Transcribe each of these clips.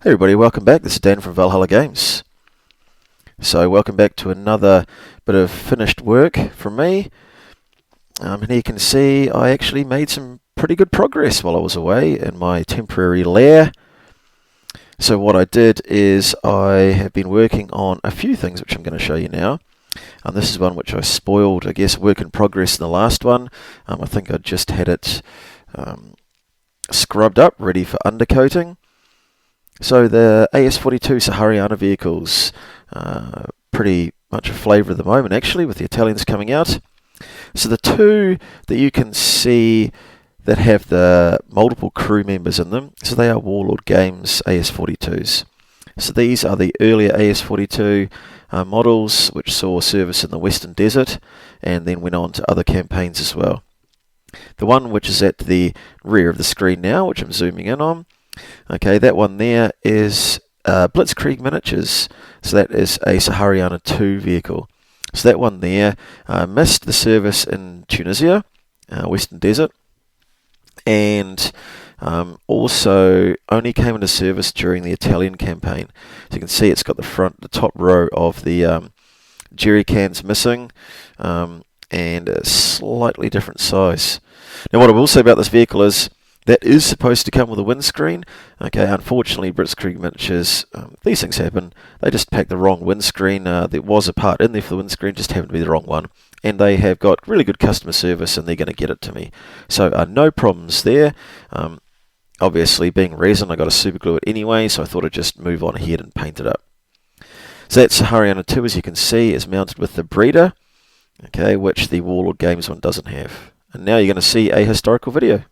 Hey everybody, welcome back. This is Dan from Valhalla Games. So welcome back to another bit of finished work from me. And here you can see I actually made some pretty good progress while I was away in my temporary lair. So what I did is I have been working on a few things which I'm going to show you now. And this is one which I spoiled, I guess, work in progress in the last one. I think I just had it scrubbed up, ready for undercoating. So the AS-42 Sahariana vehicles, pretty much a flavour at the moment actually, with the Italians coming out. So the two that you can see that have the multiple crew members in them, so they are Warlord Games AS-42s. So these are the earlier AS-42 models which saw service in the Western Desert and then went on to other campaigns as well. The one which is at the rear of the screen now, which I'm zooming in on, okay, that one there is Blitzkrieg Miniatures. So that is a Sahariana 2 vehicle. So that one there missed the service in Tunisia, Western Desert, and also only came into service during the Italian campaign. So you can see it's got the top row of the jerry cans missing, and a slightly different size. Now what I will say about this vehicle is that is supposed to come with a windscreen. Okay, unfortunately, Blitzkrieg Miniatures, these things happen. They just packed the wrong windscreen. There was a part in there for the windscreen, just happened to be the wrong one. And they have got really good customer service, and they're going to get it to me. So no problems there. Obviously, being resin, I got to super glue it anyway, so I thought I'd just move on ahead and paint it up. So that Sahariana 2, as you can see, is mounted with the breeder, okay, which the Warlord Games one doesn't have. And now you're going to see a historical video.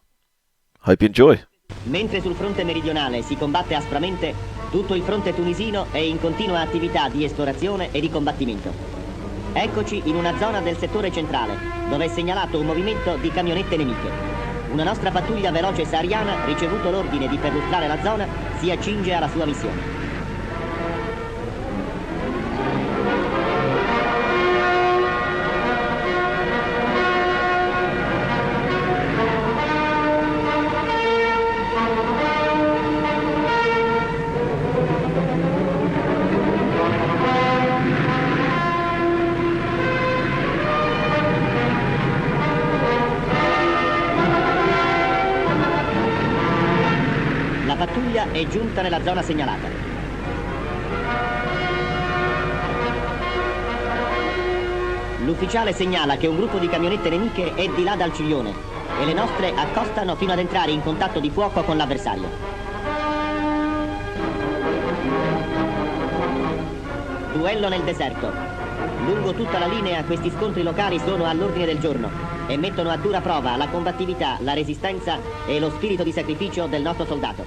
Hope you enjoy. Mentre sul fronte meridionale si combatte aspramente, tutto il fronte tunisino è in continua attività di esplorazione e di combattimento. Eccoci in una zona del settore centrale, dove è segnalato un movimento di camionette nemiche. Una nostra pattuglia veloce sahariana, ricevuto l'ordine di perlustrare la zona, si accinge alla sua missione. La pattuglia è giunta nella zona segnalata. L'ufficiale segnala che un gruppo di camionette nemiche è di là dal ciglione e le nostre accostano fino ad entrare in contatto di fuoco con l'avversario. Duello nel deserto. Lungo tutta la linea questi scontri locali sono all'ordine del giorno e mettono a dura prova la combattività, la resistenza e lo spirito di sacrificio del nostro soldato.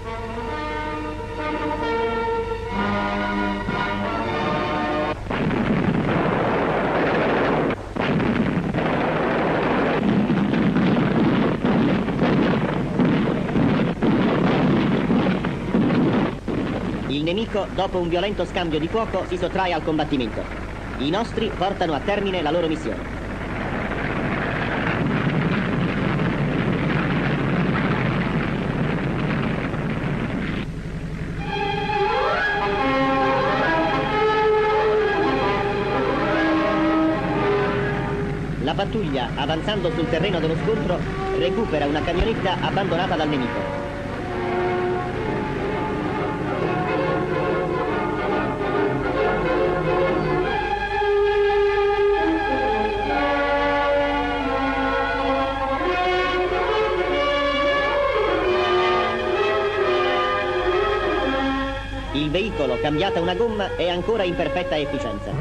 Il nemico, dopo un violento scambio di fuoco, si sottrae al combattimento. I nostri portano a termine la loro missione. La pattuglia, avanzando sul terreno dello scontro, recupera una camionetta abbandonata dal nemico. Il veicolo, cambiata una gomma, è ancora in perfetta efficienza.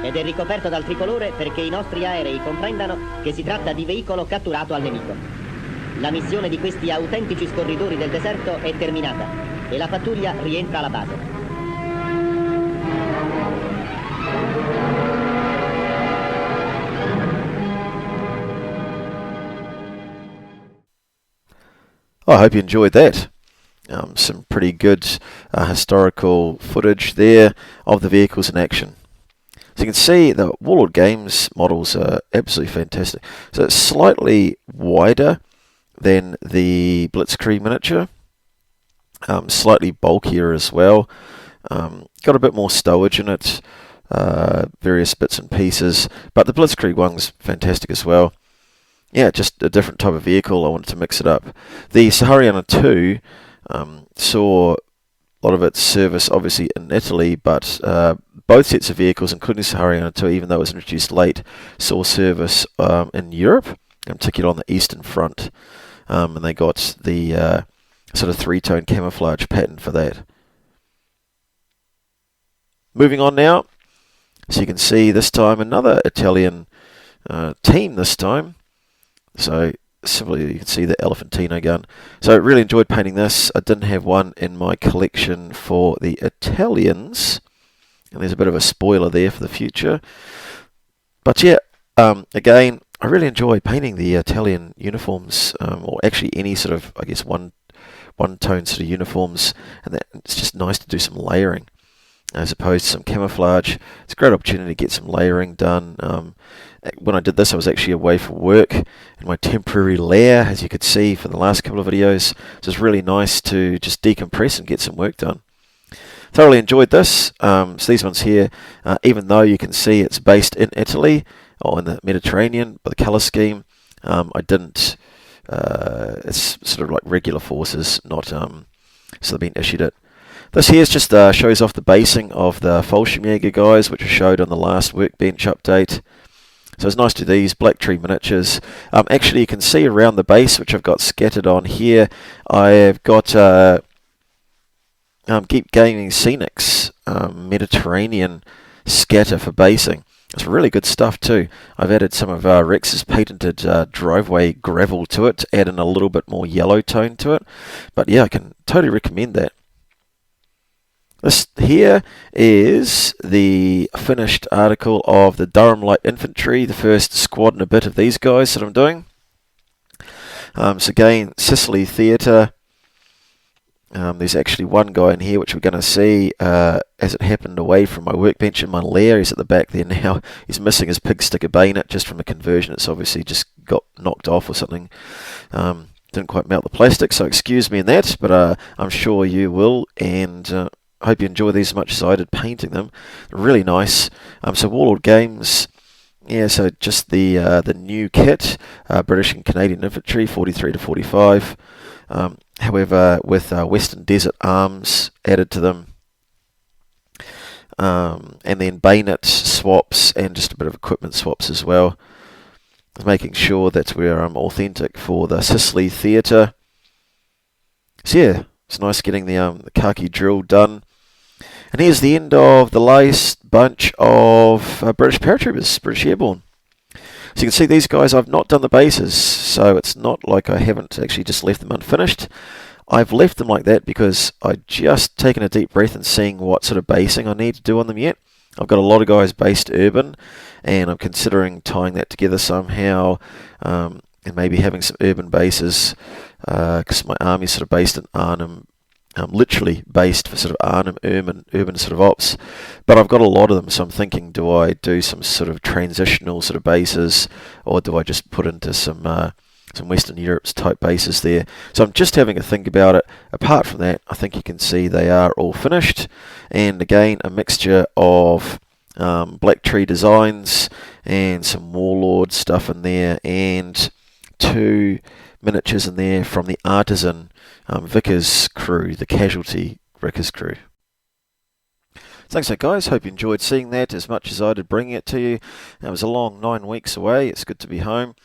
Ed è ricoperto dal tricolore perché i nostri aerei comprendano che si tratta di veicolo catturato al nemico. La missione di questi autentici scorridori del deserto è terminata e la pattuglia rientra alla base. I hope you enjoyed that. Some pretty good historical footage there of the vehicles in action. So you can see the Warlord Games models are absolutely fantastic. So it's slightly wider than the Blitzkrieg miniature, slightly bulkier as well. Got a bit more stowage in it, various bits and pieces, but the Blitzkrieg one's fantastic as well. Yeah, just a different type of vehicle. I wanted to mix it up. The Sahariana 2 saw a lot of its service obviously in Italy, but both sets of vehicles, including Sahariana 2, even though it was introduced late, saw service in Europe, in particular on the Eastern Front, and they got the sort of three-tone camouflage pattern for that. Moving on now, so you can see this time another Italian team this time. So similarly, you can see the Elephantino gun. So I really enjoyed painting this. I didn't have one in my collection for the Italians, and there's a bit of a spoiler there for the future. But yeah, again, I really enjoy painting the Italian uniforms, or actually any sort of, I guess, one-tone sort of uniforms, and it's just nice to do some layering as opposed to some camouflage. It's a great opportunity to get some layering done. When I did this, I was actually away for work in my temporary lair, as you could see for the last couple of videos. So it's really nice to just decompress and get some work done. Thoroughly enjoyed this. So these ones here, even though you can see it's based in Italy or in the Mediterranean by the colour scheme, I didn't. It's sort of like regular forces, not so they've been issued it. This here just shows off the basing of the Fallschirmjager guys, which I showed on the last workbench update. So it's nice to do these black tree miniatures. Actually, you can see around the base, which I've got scattered on here, I've got Keep Gaming Scenics Mediterranean scatter for basing. It's really good stuff too. I've added some of Rex's patented driveway gravel to it, to add in a little bit more yellow tone to it. But yeah, I can totally recommend that. This here is the finished article of the Durham Light Infantry, the first squad and a bit of these guys that I'm doing. So again, Sicily Theatre. There's actually one guy in here which we're going to see as it happened away from my workbench in my lair. He's at the back there now. He's missing his pig sticker bayonet just from a conversion. It's obviously just got knocked off or something. Didn't quite melt the plastic, so excuse me in that, but I'm sure you will, and I hope you enjoy these as much as I did painting them. They're really nice. So Warlord Games, yeah, so just the new kit, British and Canadian Infantry, 43 to 45. However, with Western Desert arms added to them, and then bayonet swaps and just a bit of equipment swaps as well. Making sure that we're authentic for the Sicily Theatre. So yeah, it's nice getting the khaki drill done. And here's the end of the last bunch of British paratroopers, British airborne. So you can see these guys, I've not done the bases, so it's not like I haven't actually just left them unfinished. I've left them like that because I've just taken a deep breath and seeing what sort of basing I need to do on them yet. I've got a lot of guys based urban, and I'm considering tying that together somehow, and maybe having some urban bases, because my army's sort of based in Arnhem, literally based for sort of Arnhem urban sort of ops, but I've got a lot of them, so I'm thinking, do I do some sort of transitional sort of bases, or do I just put into some Western Europe's type bases there? So I'm just having a think about it. Apart from that, I think you can see they are all finished, and again, a mixture of black tree designs and some warlord stuff in there, and two miniatures in there from the Artisan Vickers crew, the Casualty Vickers crew. Thanks so guys, hope you enjoyed seeing that as much as I did bringing it to you. It was a long 9 weeks away, it's good to be home,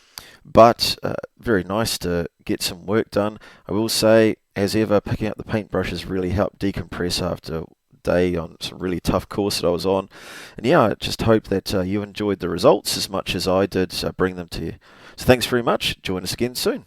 but very nice to get some work done. I will say, as ever, picking up the paintbrushes really helped decompress after a day on some really tough course that I was on. And yeah, I just hope that you enjoyed the results as much as I did bring them to you. So thanks very much, join us again soon.